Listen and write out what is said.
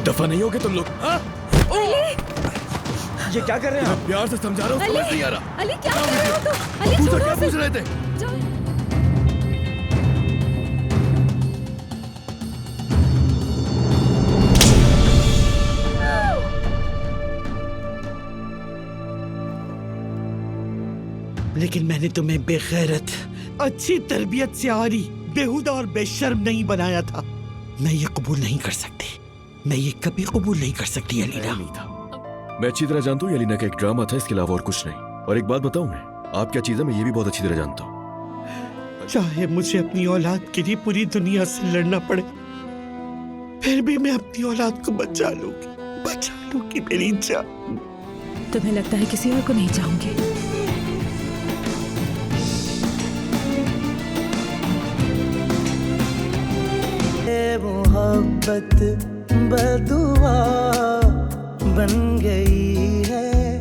दफा नहीं होगे तुम लोग? हाँ? ये क्या कर रहे हैं आप? प्यार से समझा रहा हूँ, समझ नहीं आ रहा। अली क्या कर रहे हो तुम? अली पूछो, छोड़ो क्या उसे। पूछ रहे थे? जाओ। लेकिन मैंने तुम्हें बेगैरत, अच्छी तरबियत से आरी, बेहुदा और बेशर्म नहीं बनाया था। मैं ये कबूल नहीं कर सकती, मैं ये कभी कबूल नहीं कर सकती अलीना। नहीं था। मैं अच्छी तरह जानता हूँ अलीना का एक ड्रामा था, इसके अलावा और कुछ नहीं। और एक बात बताऊं, मैं आप क्या चीज है मैं ये भी बहुत अच्छी तरह जानता हूँ। चाहे मुझे अपनी औलाद के लिए पूरी दुनिया से लड़ना पड़े, फिर भी मैं अपनी औलाद को बचा लूंगी मेरी जान। तुम्हें लगता है किसी और को नहीं चाहूंगी? मोहब्बत बदुआ बन गई है।